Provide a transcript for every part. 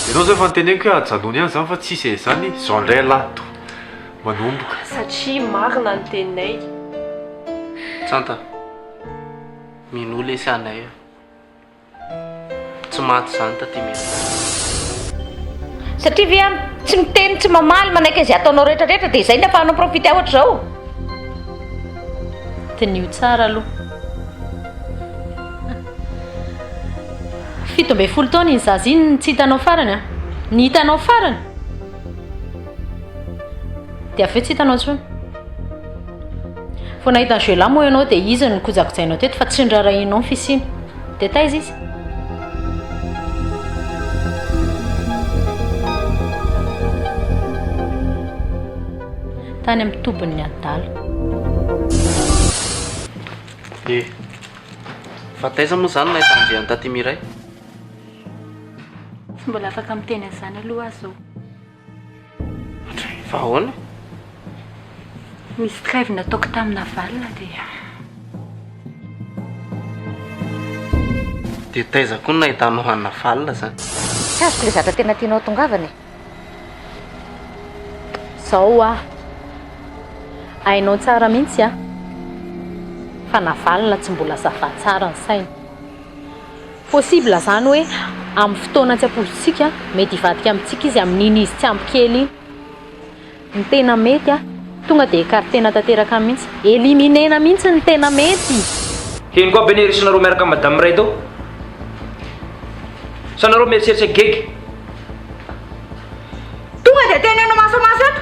ianao zay fa nyteneniko hoe ajanony ihany zany fa tsisy zany zao indray lato manomboka satria marina ny teninay. Tsanta mino lesy anay tsy maty zany tatimena satria ve tsy miteny tsy mamaly manaiky izay ataonao rehetrarehetra dia izay ny afahanao profity ohatra zao. Tenio tsara aloha. 17 taona iny zaza iny tsy hitanao farany a. Ny hitanao farany dia avy eo tsy hitanao intsony. Fo nahita jeu là moa ianao dia izy no kojakojainao teto fa tsy nirarahinao ny fisiany. Dia taiza izy? Tany amin'ny tobon'ny adala. fa taiza moa zany nahita andreany tatimiray? Tsy mbola afaka miteny an'izany aloha azy zao. Fa ahoana? Misy trêve nataoko tamina valina dia taiza koa nahitanao hanina valina zany? Tsy azoko ilay zatra tena tianao tongavana e. Zao hainao tsara mihitsy a fa na valina tsy mbola safa tsara ny saina. Possible zany hoe amin'ny fotoana tsy ampozintsika mety hivadika amintsika izy amin'iny izy tsy ampykely iny. Ny tena mety tonga dia écartena tanteraka mihitsy, éliminena mihitsy ny tena mety. Ino koa benerisonareo miaraka amin'ny madame Iray tao? Sa nareo mieritreritra gegy? Tonga dia tenenao masomaso eto.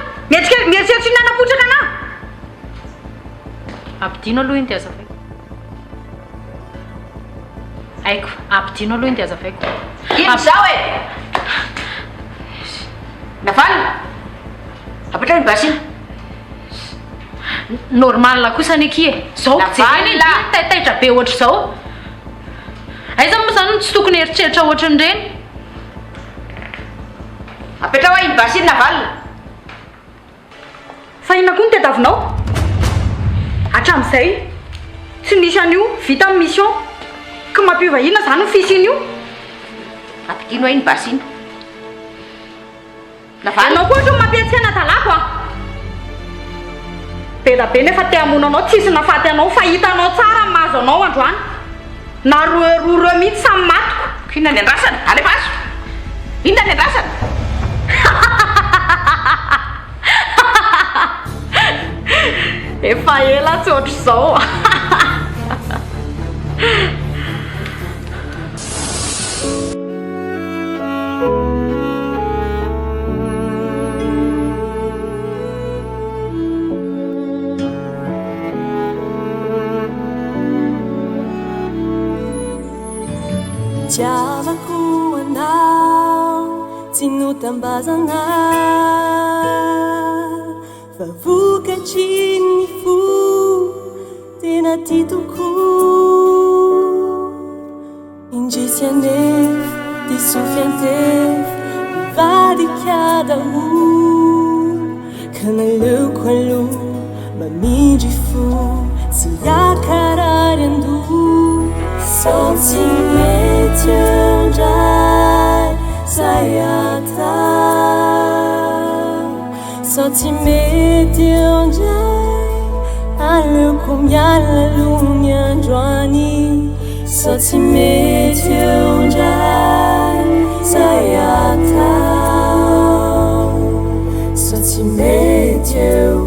Mieritreritra nanapotraka ana. Ampidino aloha iny dia azavaiko. Aiko, ampidino aloha iny dia azavaiko. Ino zao e? Navalina? Apetrany basina. Normal kosa ny aky e. Zao taitra be ohatra zao. Aiza moa zany tsy tokony eritreritra ohatra n'ireny. Apetra hoe iny basina navalina. Fa inona koa ny tadiavinao? Hatramin'izay tsy nisy an'io vita amin'ny mission ka mampiova inona zany ny fisin'io? Ampidino hoe iny basina. Anao koa ohatra mampiatsena talako a. Be da be nefa te hamono anao tsisy nafaty anao fa hitanao tsara ny mahazo anao androany. Na roe mihitsy samy matoko. Inona ny andrasana? Alefaso. Inona ny andrasana? Efa ela tsy ohatra izao. Tiavako anao tsy notambazana fa vokatry ny fo tena ty tokoa indrisy anefa disofy antefy mivadika daholo ka naleoko aloha mamindry fo tsy akarary andoha sao tsy mety andray sayata sao tsy mety andray aleoko miala aloha ny androany sao tsy mety andray sayata sao tsy mety eo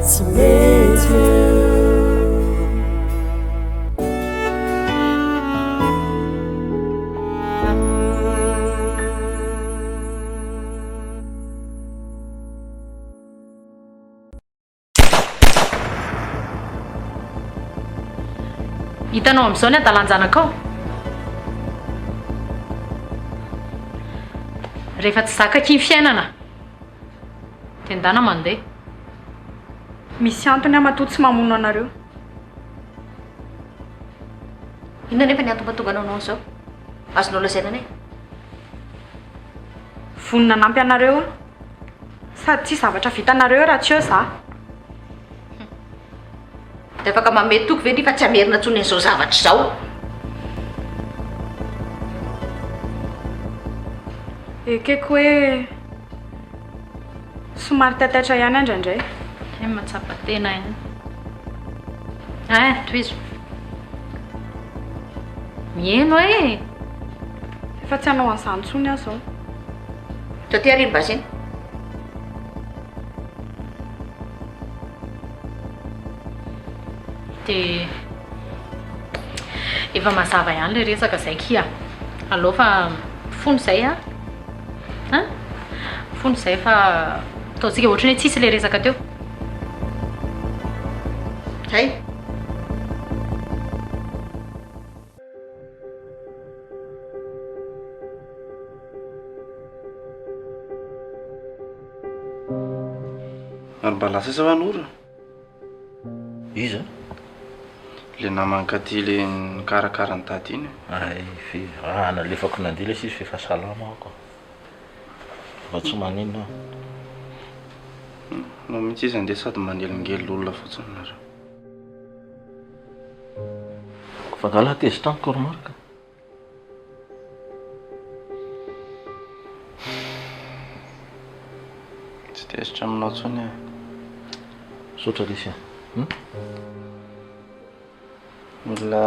tsy mety eo. Hitanao amin'izao ny adalanjanakao. Rehefa tsy zakaky ny fiainana dia ndana mandeha. Misy antony amatoa tsy mamono anareo. Inona nefa ny antom-patonganao anao zao? Azonao lazaina anay? Vonina nampy anareo sady tsy zavatra vitanareo raha tsy eo za. Dia afaka mamety toko ve ny fa tsy hamerina ntsony an'izao zavatra izao? ekeko hoe somary tataitra ihany andraindray. Matsapa tena ihany. Toizo. Mieno e. Efa tsy hanao an'izany intsony aho zao. Tao ty arino basiny. Dia efa mazava ihany ilay resaka izay kia. Aleo fa fony izay a. Fony izay fa ataontsika ohatrany hoe tsisy ilay resaka teo. Hay. Ary mba lasa isa vanora iza le namanka ty le nikarakara ny tady iny. ay nalefako nandeha le sisy fefa salama ako fa tsy maninona no mihitsy izy andeha sady manelingely olona fotsiny nareo. fa ngala tezy tamiko romarika tsy tezitra aminao tsony a sotra lesy mbola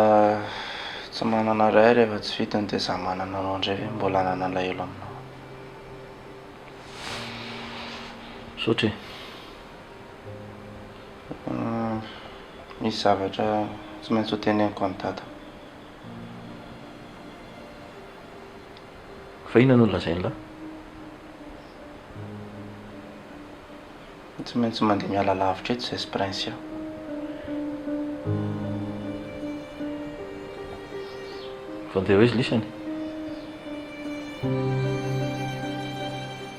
tsy manana ray rehefa tsy vitany dia za manana anao indray ve mbola hanana lahelo aminao. sotra misy zavatra tsy maintsy ho teneniko any dada. fa inona no lazainy la tsy maintsy mandeha miala lavitra eto zay sy prince aho. fa ndeha hoe izy lisany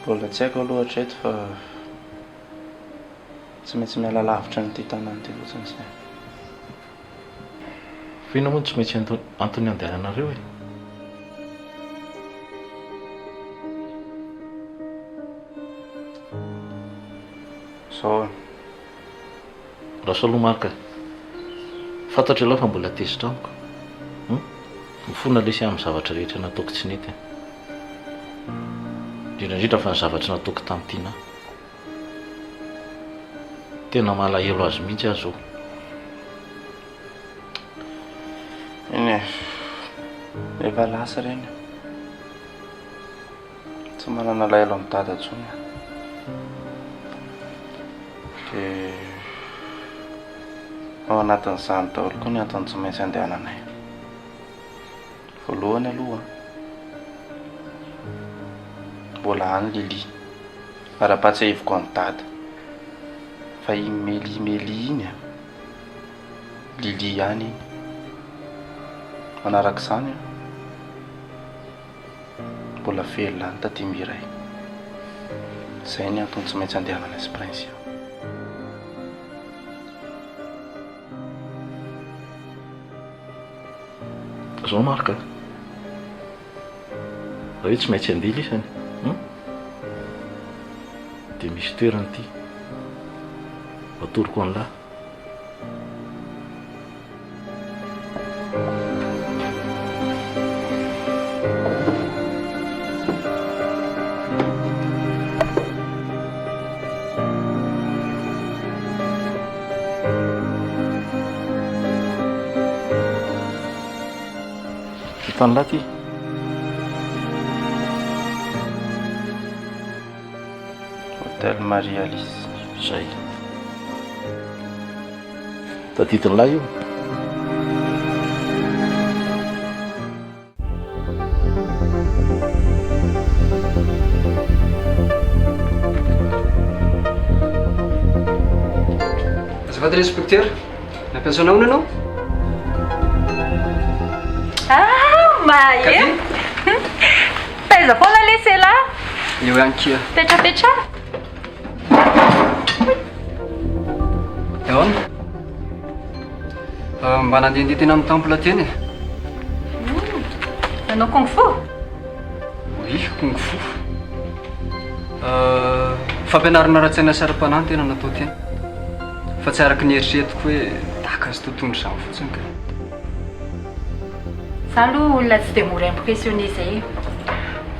mbola tsy haiko aloha hatreto fa tsy maintsy miala lavitra nyity tanàny ty fotsiny izay. fa inona moa tsy maintsy antony andehananareo e zao raha salomarika fantatra aloha fa mbola tezitra amiko mifona lesy amin'ny zavatra rehetra nataoko tsy nety indrindrandrindra fa ny zavatra nataoko tamin'ity tena malahelo azy mihitsy azo iny efa lasa reny tsy manana lahelo amin'ny dada ntsony dia ao anatin'izany daholo koa ny antony tsy maintsy andehananay. Voalohany aloha mbola any Lily ara-patsy ahivoko any dada fa i Meli iny Lily ihany iny manaraka izany mbola velona any taty Iray. Izay ny antony tsy maintsy andehanana sy prince. zao marika raha hoe tsy maintsy andeha lisany dia misy toerany ity atoroko an'lahy tany laty Hôtel Marie Alice zay tadidiny lahy io azafady inspecteur nampiasa naona ianao Mahe taiza foana lesy la eo ihany kia petrapetra eona mba nandehandeha tena amin'ny temple teny e nanao kung fu oui kung fu fampianarana ra-tsaina sy ara-panahy tena natao teny fa tsy araky ny eritreretiko hoe tahaka azy tontondro izany fotsiny ka za aloha olona tsy dia mora impressionné zay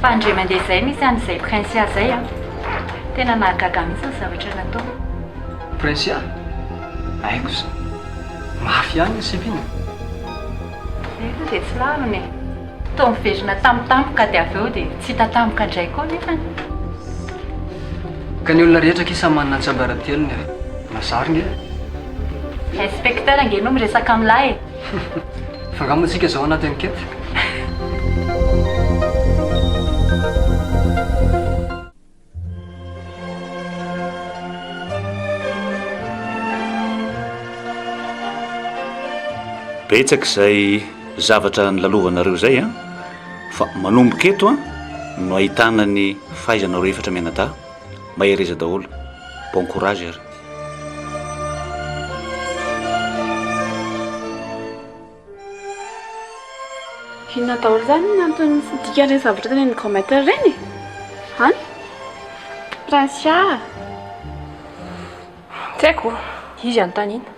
fa andre mandeha izay misy an'izay prinsia zay a tena nahagaga mihitsy ny zavatra natao. Prinsia haiko za mafy ihany ny sipina. Eto dia tsy laviny tao miverina tampotampoka dia avy eo dia tsy hita tampoka indray koa nefany. Ka ny olona rehetra kisa manana ntsabaratelony a mazary nge Inspecteur ange no miresaka amin'lahy e. fa ngamontsika zao anaty ankety. betsaka izay zavatra nylalovanareo zay a fa manomboka eto a no ahitana ny fahaizanareo efatra mianadahy mahereza daholo. Bon courage ary. Inona daholo zany ny antony dikany zavatra teny ny grand-maître reny any Prinsia tsy haiko izy anontany ina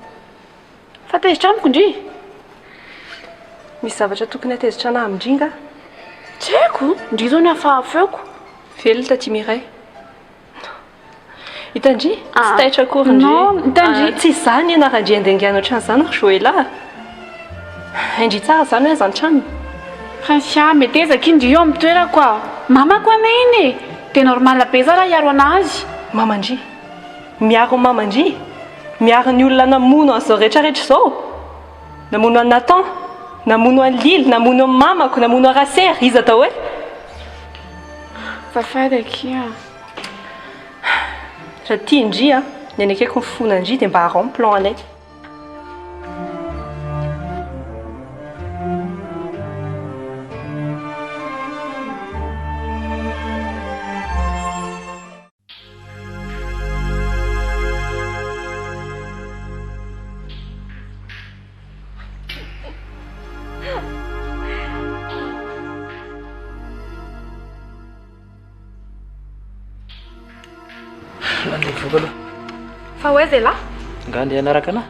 fa tezitra amiko indry misy zavatra tokony atezitra anahy amindringa tsy haiko indry zao ny afahafeoko velona taty miray hitandry tsy taitra akory indry hitandry tsy zany ianarandry andengiana ohatran'izany ry Joela indry tsara zany hoe azantrano Prinsia metezaka indry eo amin'ny toerako a mamako anay iny e dia normal be za raha hiaro anazy mamandry miaro mamandry miaro ny olona namono an'izao rehetrarehetra izao namono an'i Nathan namono an'i Lily namono an'i mamako namono an'i Raser izy atao hoe fafadaki a raha tia indry a ny anakaiky mifona indry dia mba harao plan anay fa hoe zay lahy nga andeha anaraka anahy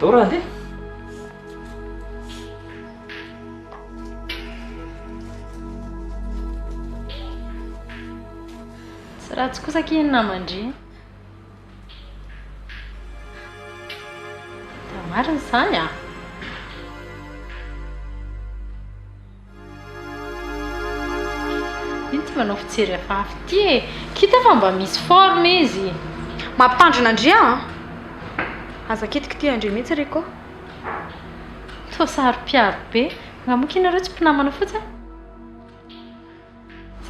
tao raha andeha tsy raha tsy kosa kiny namandry da mariny zany a iny ty manao fijery afafy ty e kita fa mba misy forme izy mampitandrina andry a aza kitiky ty andry mihitsy reko to saro-piaro be namokinareo tsy mpinamana fotsiny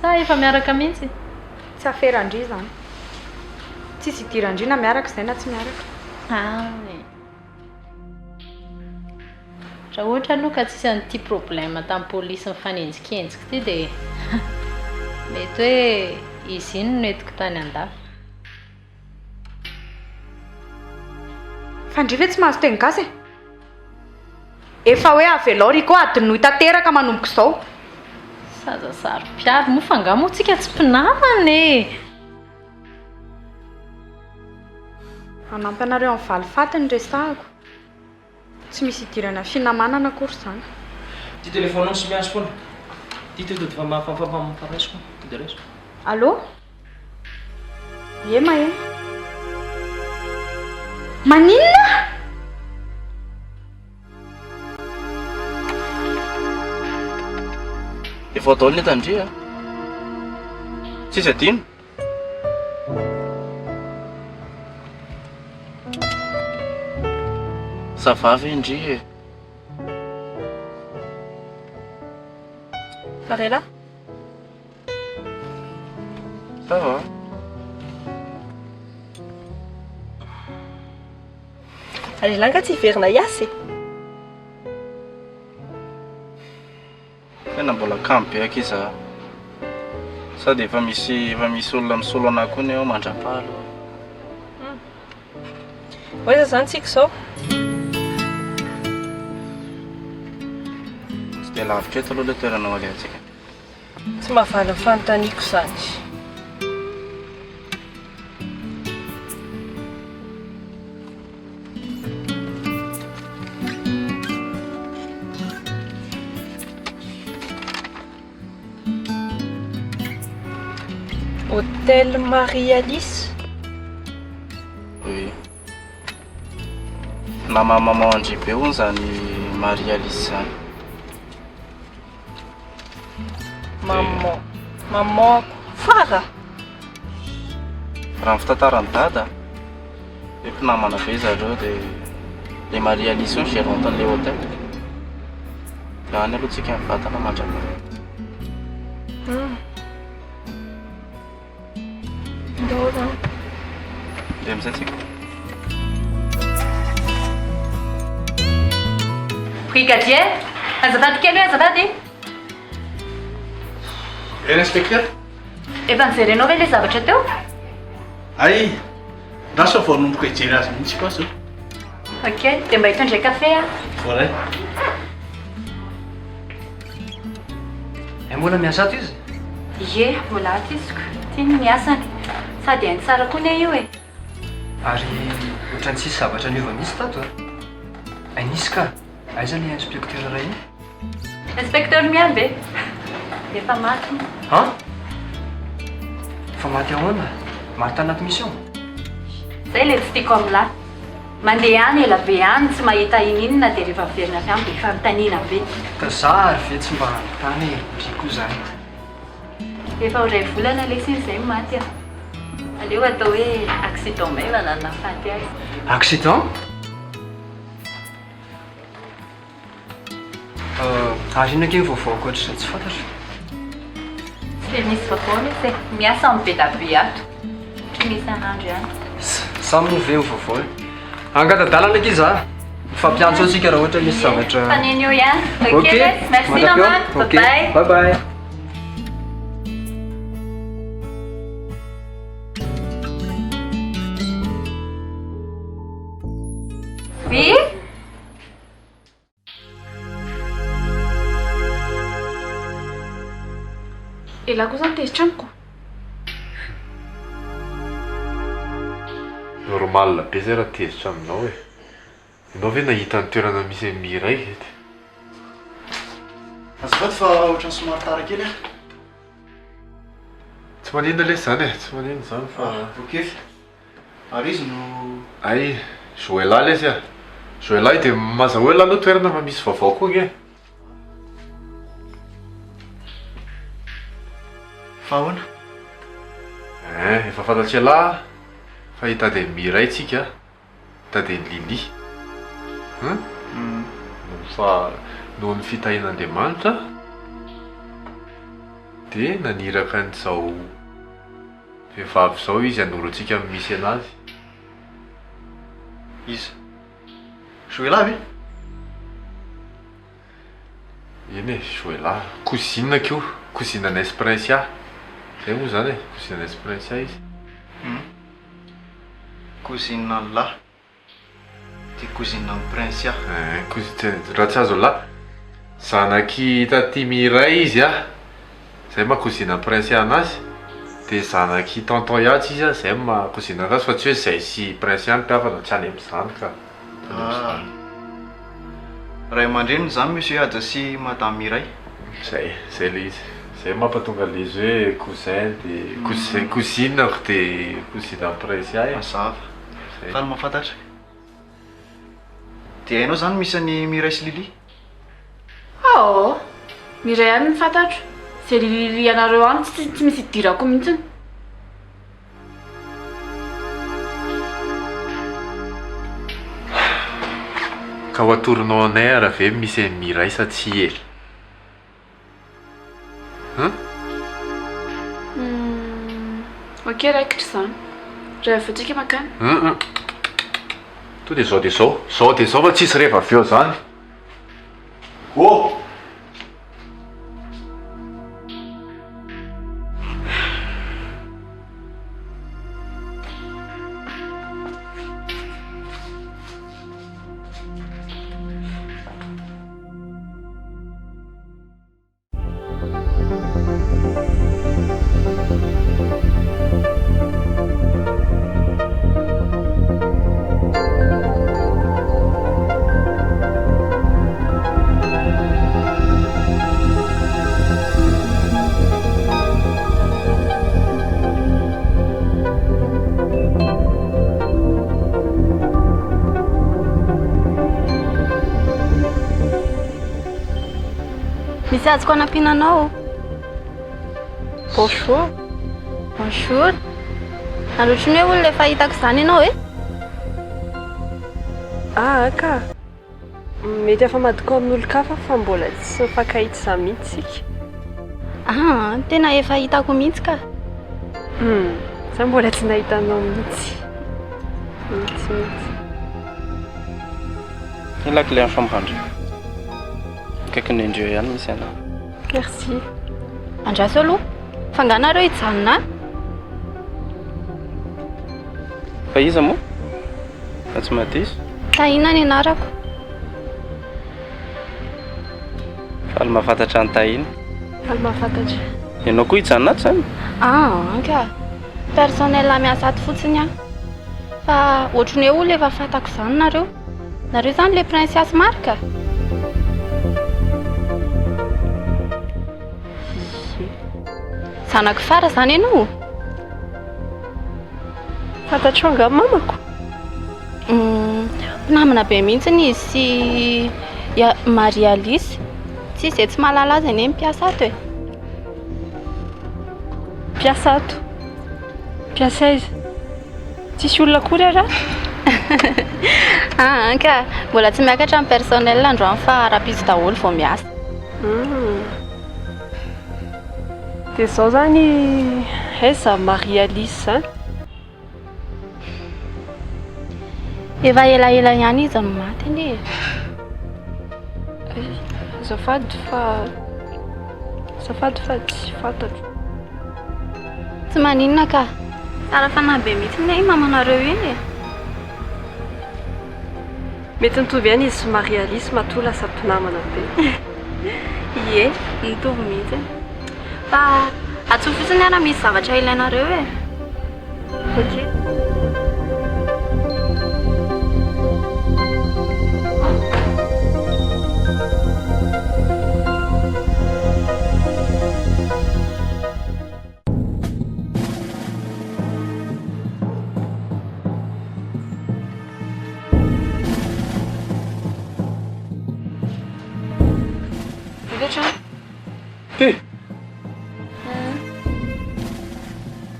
sa efa miaraka mihitsy tsy aferandry zany tsisy idirandry na miaraka izay na tsy miaraka raha ohatra aloha ka tsisy an'ity problème tamin'ny polisy mifanenjikenjika ty dia mety hoe izy iny no entiko tany an-dafy fa ndry ve tsy mahazo teny gasy efa hoe avelao ry koa adiny no hitateraka manomboka izao saza saro-piaro moa fa ngamo tsika tsy mpinamana e anampy anareo amin'ny valifaty ny resahako tsy misy idirana finamanana akory izany ty telefonao sy miazo foana ty todody fa mafamparaisiko tody raisiko allô ie maheno maninona efa daholo ny etandry a tsisy adino savavy indry e Varela ça va alelanga tsy hiverina iasy tena mbola kampy be akiza sady efa misy olona misolo anahy koa ny ao mandrapalo oiza zany tsika izao tsy dia lavitra eto aloha le toeranao alehantsika tsy mahavala fanontaniako zany Hôtel Marie Alice. Oui. Maman andry be hono zany Marie Alice zany. Maman fara. Raha ny fitantarany dada hoe mpinamana be zareo dia le Marie Alice io ny gérante an'le hôtel. Da any aloha tsika mivatana mandraka. Ndao zany. Dia amizay tsika. Brigadier, azafady kely hoe azafady. inspecteur Efa nijerenao ve le zavatra teo? ay rasa vao nomboko hijery azy mihitsy koa zao Ok, dia mba hitondra kafe a. voray mbola miasa ato izy? Ie, mbola ato iziko. Tiany miasany. Sady hainy tsara koa ne io e. Ary ohatrany tsisy zavatra niova mihitsy tato a. Nisy ka. Aiza le inspecteur Iray iny? Inspecteur miambe. Efa maty. Han? Fa maty ahoana? Maty tanaty mission? Zay le tsy tiako amin'lahy. Mandeha any ela be any tsy mahita ininona dia rehefa verina avy any dia efa mitaniana be. Ka zary ve tsy mba tany dry koa zany. Efa iray volana lesiny izay maty a. Aleo atao hoe accident maivana na faty azy. Accident? Azo inona kely vaovao ankoatr'izay tsy fantatra? Tsy dia misy vaovao lesy e. Miasa amin'ny be da be ato. Tsy misy an'andro ihany. Samy move ny vaovao. Angatadalana aky za. Mifampiantso antsika raha ohatra misy zavatra. Faneny eo ihany. Ok, merci maman. Ok, Bye bye. bye bye. Oui? Ela koa zany tezitra amiko. Normal be zay raha tezitra aminao e. Ianao ve nahita ny toerana misy an'ny Iray ety? Azafady fa ohatrany somary tara kely a. Tsy maninona lesy zany e, tsy maninona zany fa... Ok. Ary izy no... Ay, Joëla lesy a. Joëla dia mazahoela aloha toerana fa misy vaovao koa nge. Fa ahoana? Efa fantatry lahy fa hitady ny Iray tsika, hitady ny Lily. Fa noho ny fitahin'Andriamanitra dia naniraka an'izao vehivavy izao izy hanorontsika misy anazy. Iza? Joëla ve? Eny e, Joëla. Cousine keo, cousine an'S Prince. Zay moa zany e, cousine an'S Prince izy. Cousine lahy. Dia cousine ny Prince. Raha tsy azo lahy, zanaky taty Iray izy a. Zay ma cousine ny Prince anazy. Dia zanaky tonton Yatsy izy a, zay ma cousine anazy fa tsy hoe zay sy Prince ihany mpiavana, tsy any amin'izany ka. Ray aman-dreniny zany monsieur Adja sy madame Iray. Zay le izy. Zay mampatonga le izy hoe cousin dia cousine ary dia cousine ny Prince ihany. Mazava. Fa ny mahafantatra. Dia hainao zany misy any Iray sy Lily? Miray ihany ny fantatro. Zay Lily anareo any tsy misy idirako mihitsiny. Ka ho atoronao anay raha ve misy an'ny Iray sa tsy e? Ok, raikitra zany. Rehefa tsika makany. To dia zao dia zao. Zao dia zao fa tsisy rehefa avy eo zany. misy azoko anampinanao. Bonjour. Bonjour. Alotrany hoe olona efa hitako izany ianao e? Ka mety efa madoko amin'olo-kafa fa mbola tsy mifankahita za mihitsy sika. Tena efa hitako mihitsy ka. Za mbola tsy nahitanao mihitsy. Mihitsy. Ila clé en chambre andra. Akaikin'ny indreo ihany misy anao. Merci. Andraso aloha. Fa anganareo hijanona. Fa iza moa? Fa tsy madiso. Tahina ny anarako. Faly mahafantatra ny tahiny. Faly mahafantatra. Ianao koa hijanona ato zany? Ka. Personnel miasa ato fotsiny aho. Fa ohatrany hoe olona efa fantako izany nareo. Nareo zany le princesse Marka. Zanako fara zany ianao. Fantatro nga mamako. Namana be mihitsy izy sy Maria Alice. Tsy izay tsy mahalala azy eny mpiasa ato e. Mpiasa ato? Mpiasa aiza? Tsisy olona akory raha? Ka mbola tsy miakatra amin'ny personnel androany fa rapizy daholo vao miasa. Dia izao zany aiza Maria Alice? Efa elaela ihany izy no maty anie. Azafady fa tsy fantatro. Tsy maninona ka. Tsara fanahy be mihitsy ny mamanareo iny e. Mety nitovy ihany izy sy Maria Alice matoa lasa mpinamana be. Ie, nitovy mihitsy. Fa atsoa fotsiny ara misy zavatra ilainareo e. Ok.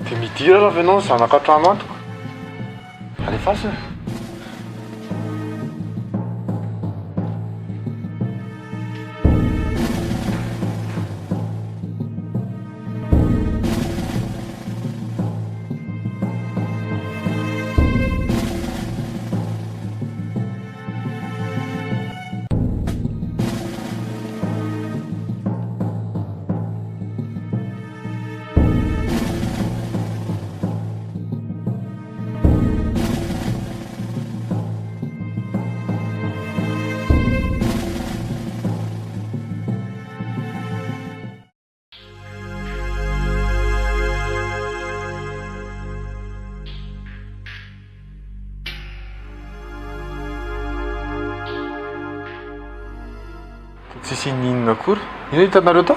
Dia midira raha ianao ny zanaka an-trano antoko. Alefasa. Tsisy ninona akory. Ino hitanareo ta?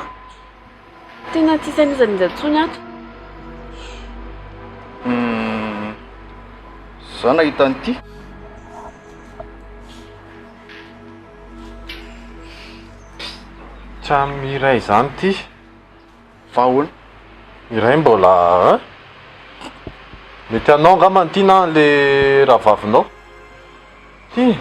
Tena tsisy an'izan'izantsony ato. Za nahita an'ity. Trano iray zany ty. Fa ahoana? Iray mbola mety anao angamba ty na le rahavavinao. Ty.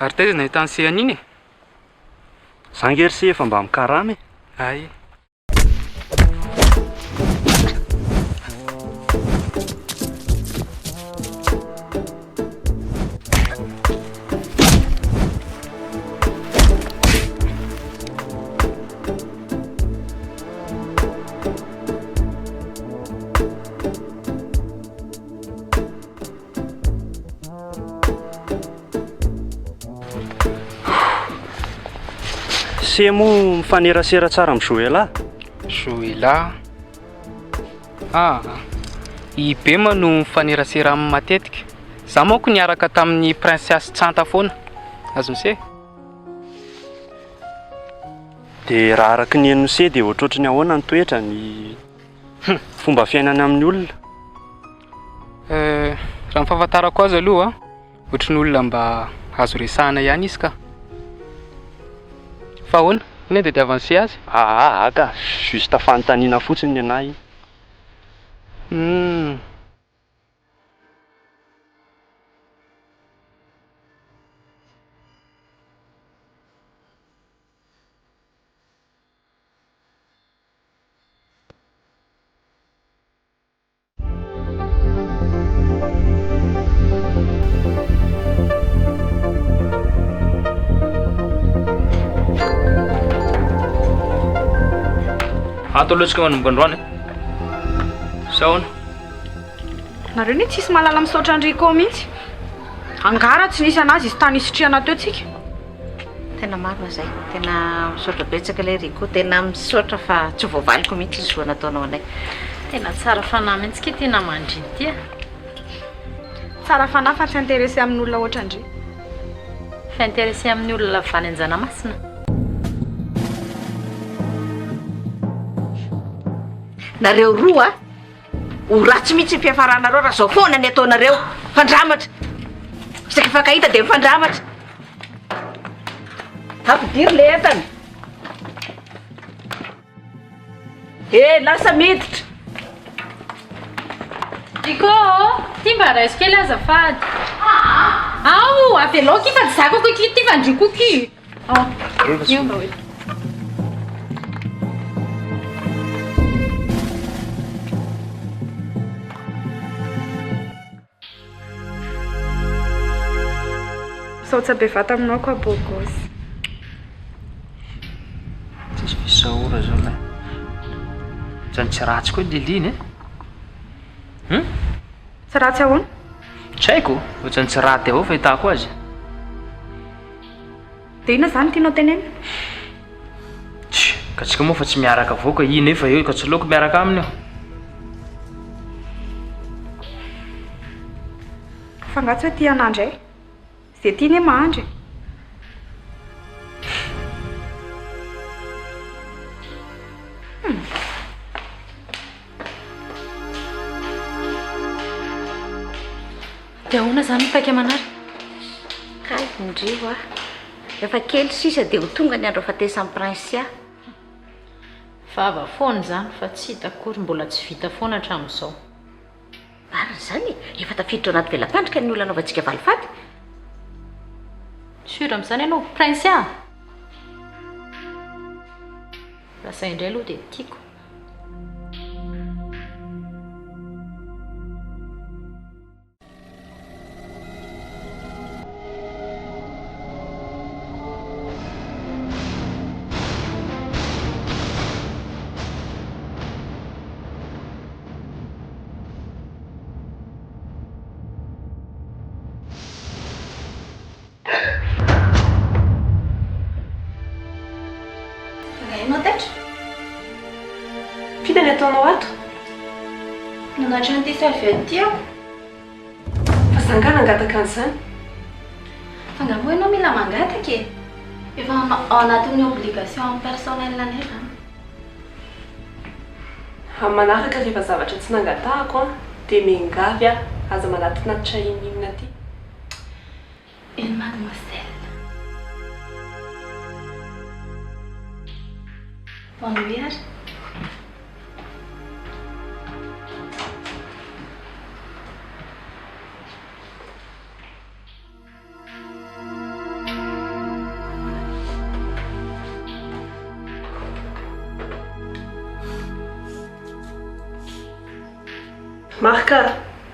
Ary taiza nahita ny sehany iny e? Zangery se efa mba mikaramy. Ay. se moa mifanerasera tsara amin'ny Joela. Joela? I Bema no mifanerasera amin'ny matetika. Za manko niaraka tamin'ny princesse Tsanta foana. Azo mise? Dia raha araka ny anose dia ohatrohatra ny ahoana ny toetra ny fomba fiainana amin'ny olona. Raha ny fahafantarako azy aloha ohatry ny olona mba azo resahana ihany izy ka. Fa ahoana? Ny dia avancer azy? Aka, juste fanontaniana fotsiny ny anahy. Atolotsika manomboka androany. Saona. Nareo ny tsisy malala misaotra Andriko mihitsy. Angara tsy nisy anazy izy tany isitriana teo tsika. Tena marina zay. Tena misaotra betsaka ilay Riko. Tena misaotra fa tsy voavaliko mihitsy izy soa nataonao anay. Tena tsara fanahy mihitsy ke tena mandriny ty. Tsara fanahy fa tsy intéressé amin'ny olona ohatra Andry. Fa intéressé amin'ny olona lavany Anjanamasina. Nareo roa ho ratsy mihitsy mpiafaranareo raha zao foana ny ataonareo fandramatra. Isaky fankahita dia mifandramatra. Ampidiry le entana. Lasa miditra. Iko, ty mba raisy kely azafady. Ao, aveloky fa zako ko ty vandriko ki. Io mba hoe. Saotra be vata aminao koa bogosy. Tsisy fisaora zao lay. Zany tsy ratsy koa liliny e? Tsy ratsy ahoana? Tsy haiko, ohatrany tsy raty avao fahitako azy. Dia ina zany tianao tenena? Ka tsika moa fa tsy miaraka avao ka ino efa eo ka tsy loko miaraka aminy aho. Fa ngatsy hoe tia anandry ay. Zay tiany mahandry. Dia ahoana zany mipaika manary? Kay indrio efa kely sisa dia ho tonga ny andro afatesan'ny prinsia. Vava foana zany fa tsy hita akory mbola tsy vita foana hatramin'izao. Marina zany efa tafiditra anaty velam-pandrika ny olona anaovantsika valifady. Sûr amin'izany ianao prinsia. Lasa indray aloha dia tiako. Fitany ataonao ato? Nanatra ny tisy avy aty aho. Fa zangana angataka an'izany. Fa angamba ianao mila mangataka e. Efa ao anatin'ny obligation personnelle nefa. Amin'ny manaraka rehefa zavatra tsy nangatahako dia mengavy aza manatinatitra inona aty. Mademoiselle. Bonne nuit. Marika,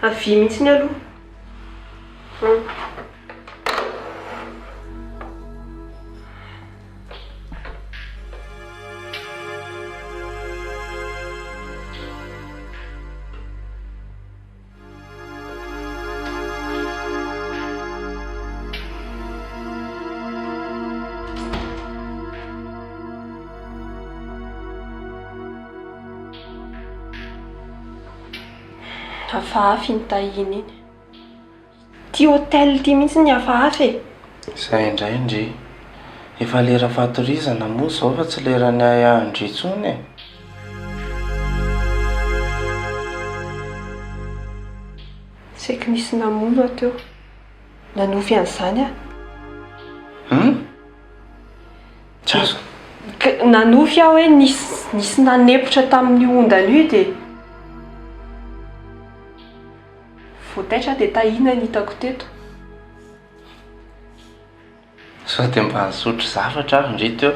avy mihitsy ny aloha. Hafahafa iny tahiny iny. Ty hôtel ty mihitsy ny hafahafa e. Izay indray ndry. Efa lera fatorizana moa zao fa tsy leran'ny andro intsony e. Saika nisy namono teo. Nanofy an'izany a. Tsazo. Nanofy aho hoe nisy nanepotra tamin'ny ondana io dia voataitra dia tahina ny hitako teto. Sao dia mba nisotro zavatra aho indry teo.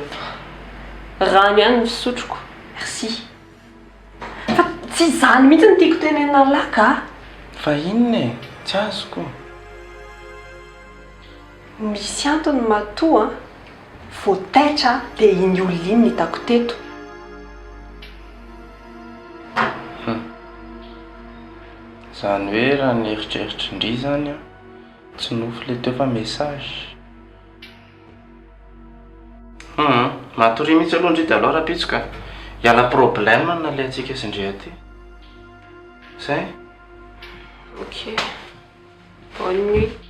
Rano ihany no fisotroko. Merci. Fa tsy izany mihitsy ny tiako tenena laka. Fa inona e? Tsy azoko. Misy antony matoa voataitra dia iny olona iny hitako teto. Izany hoe raha ny eritreritry indry zany a, tsy nofy le teo fa message. Matory mihitsy aloha indry dia aloha rapitsoka. Hiala problème na le antsika sy indray aty. Zay? Ok. Bonne nuit.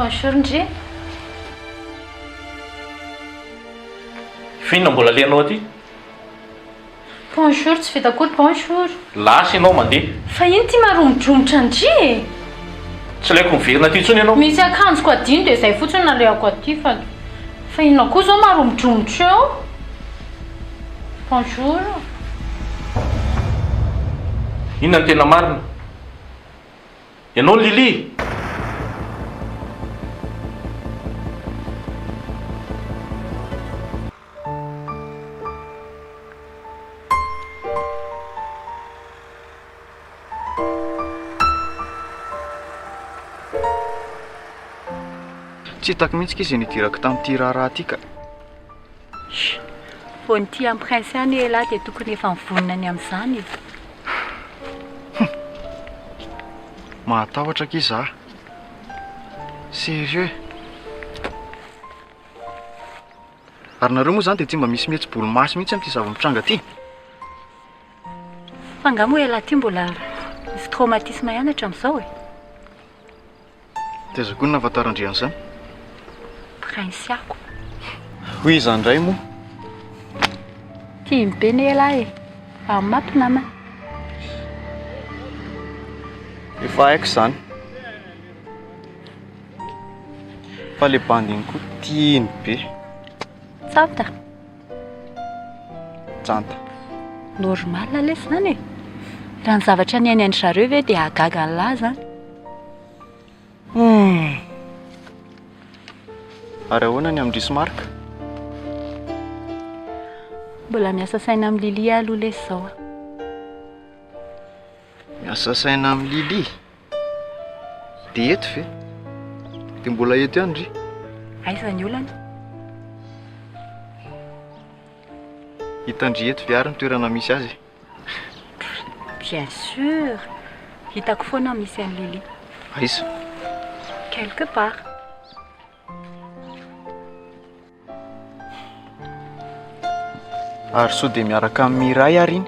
Bonjour ndry. Fiona mbola lenao aty? Bonjour, tsy vita kory bonjour. Lasy ianao mandeha. Fa ino ty maromodromotra ndry e? Tsy laiko miverina aty intsony ianao. Misy akanjoko adino dia izay fotsiny nalehako aty fa inona koa zao maromodromotra eo? Bonjour. Inona ny tena marina? Ianao ny Lily? Tsy hitako mihitsy izy nidirako tamin'ity raharaha ty ka. Vao nyty amin'ny prince any elahy dia tokony efa mivonina any amin'izany. Mahatahotra ki za. Sérieux. Ary nareo moa zany dia tsy mba misy mihetsy-bolo masy mihitsy amin'ity zava-mitranga ty. Fa angamba hoe elahy ty mbola misy traumatisme ihany hatramin'izao e. Teza koa ny nahafantarandrian'izany. Prince ako. Hoy izany indray moa. Tia be ny elahy e. Fa mapy namana. Efa haiko izany. Fa le bandiny koa tiany be. Tsafta. Janta. Normal lesy zany e. Raha ny zavatra ny ainy zareo ve dia agaga ny lahy zany. Ary ahoana ny amindrisy marika? Mbola miasa saina amin'ny Lily aloha lesy zao. Miasa saina amin'ny Lily? Dia eto ve? Dia mbola eto ihany ry? Aiza ny olana? Hitandry eto ve ary ny toerana misy azy? Bien sûr. Hitako foana misy an'i Lily. Aiza? Quelque part. Ary sao dia miaraka amin'ny Iray ary iny?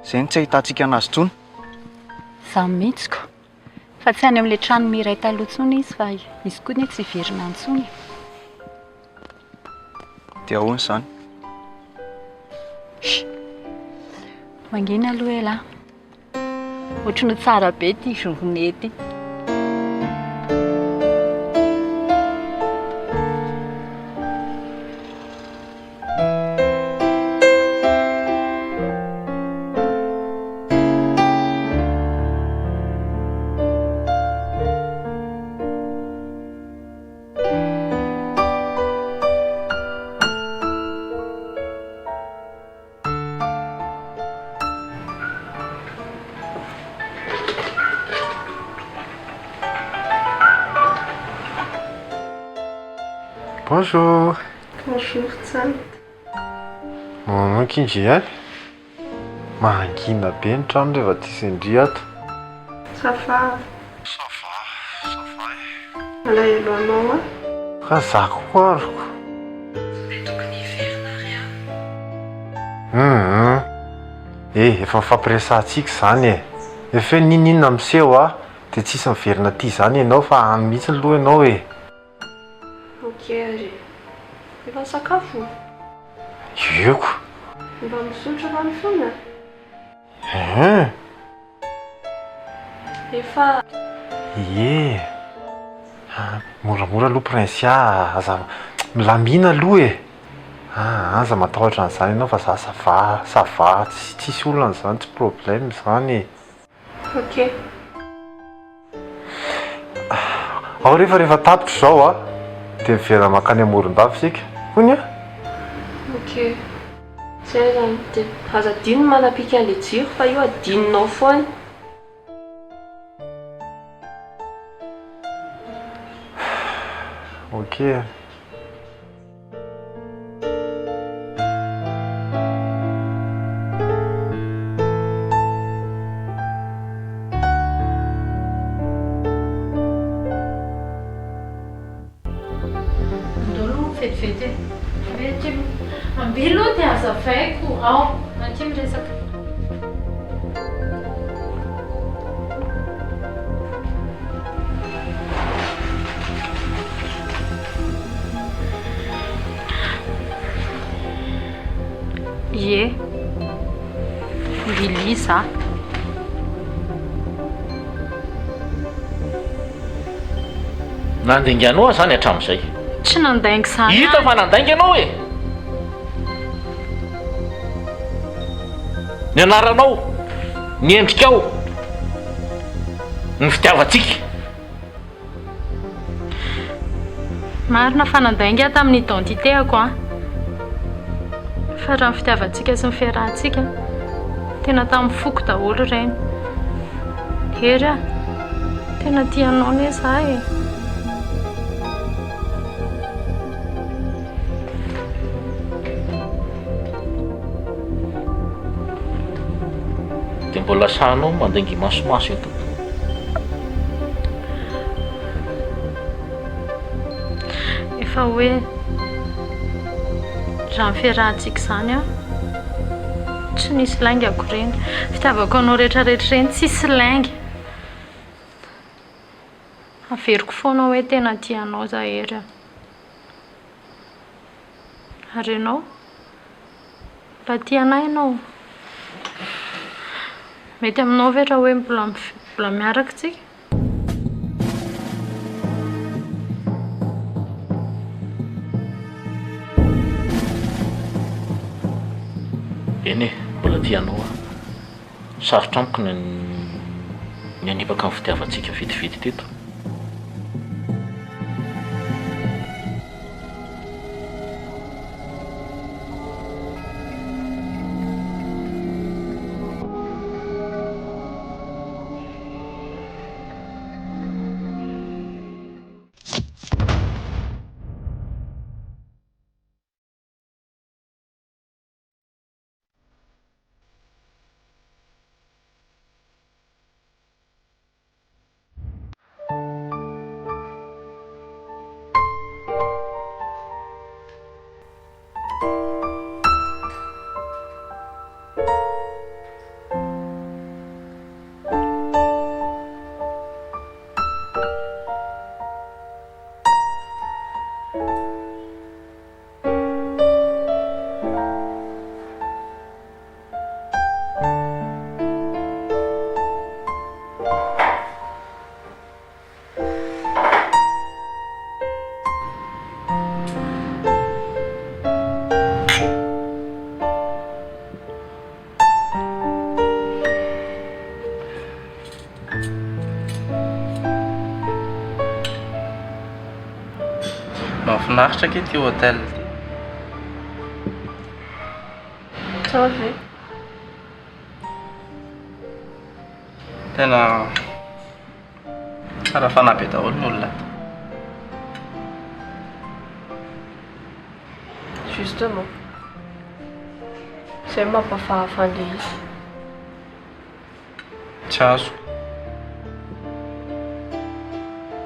Izay ny tsy ahitantsika anazy tsony? Zaho mihitsiko. Fa tsy any amin'ilay trano Iray taloha tsony izy fa izy koa ny tsy verina antsony. Dia ahoana izany? Mangina aloha elahy. Ohatrany tsara be ty journée ty. Bonjour. Bonjour, Tante. Kinji any? Mangina be ny trano rehefa tsisy indria ato. Ça va. Alahelo anao a. Ka za koa aroko. Efa mifampiresantsika zany e. Efa hoe ninona miseho a, dia tsisy miverina ty zany ianao fa any mihitsy ny loha ianao e. Ok, Ary. Efa sakafo? Ioko. Mba misotra rano foana? Efa... Moramora aloha prinsia, aza milamina aloha e. Aza matahotra an'izany ianao fa za sava, tsisy olona an'izany, tsy problème zany e. Ok. Ao rehefa tapitra zao a, dia miverina makany amoron-dafy sika. Hoy a? Ok. Zay zany dia aza adino manapika an'ilay jiro fa io adininao foana. Ok. Vetivety vety ambilo dia azavaiko ao aty miresaka. Ie Lily za nandainganoa zany hatramin'izay. Tsy nandaingy zany. Hita fa nandaingy ianao e. Ny anaranao, ny endrikao, ny fitiavantsika. Marina fa nandaingy aho tamin'ny identitéako a. Fa raha ny fitiavantsika sy ny fiarahantsika tena tamin'ny foko daholo ireny. Hery a, tena tianao ne za e. Dia mbola sahanao mandaingy masomaso eto. Efa hoe raha ny fiarahantsika zany a tsy nisy laingy akoreny. Fitiavako anao rehetrarehetra reny tsisy laingy. Averiko foana hoe tena tianao za hery a. Ary ianao mba tianay ianao. Mety aminao ve raha hoe mbola miaraka tsika? Eny e, mbola tianao a. Sarotra amiko ny anipaka amin'ny fitiavantsika vitivity teto. Mahafinaritra ke ty hôtel ty. Tsara ve? Tena raha fanabe daholo ny olona ato. Justement. Izay mampafahafany le izy. Tsy azo.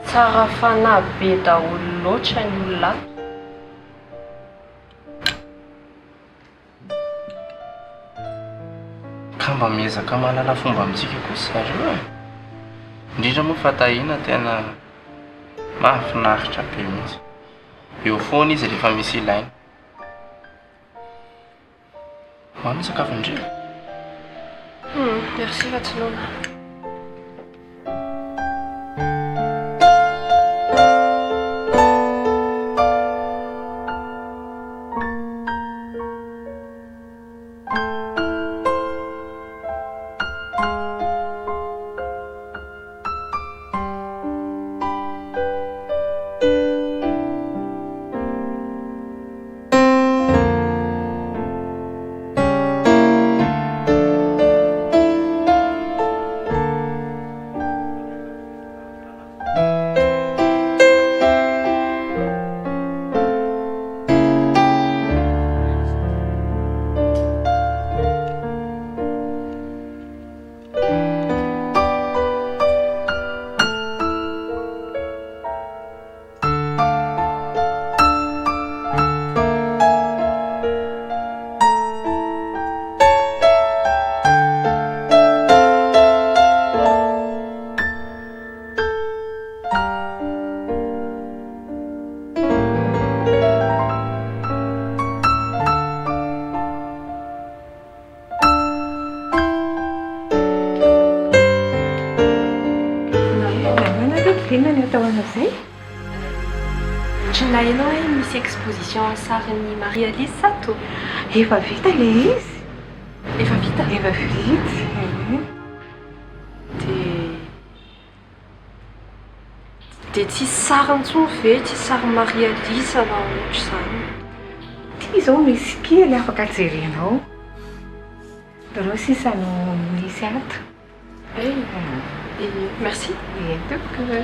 Tsara fanahy be daholo loatra ny olona ato. Ka mba miezaka mahalala fomba amintsika kosa zareo e. Indrindra moa fatahina tena mahafinaritra be mihitsy. Eo foana izy rehefa misy ilaina. Hoan'ny sakafondreo. Merci Vatsinona. Hainao hoe misy exposition sarin'ny Maria Lise sato. Efa vita le izy. Efa vita? Efa vita. Dia tsy sary intsony ve, tsy sary Maria Lise na ohatra izany. Ty izao misy kely afaka jerenao. Dareo sisa no misy ato. Merci. Entoko.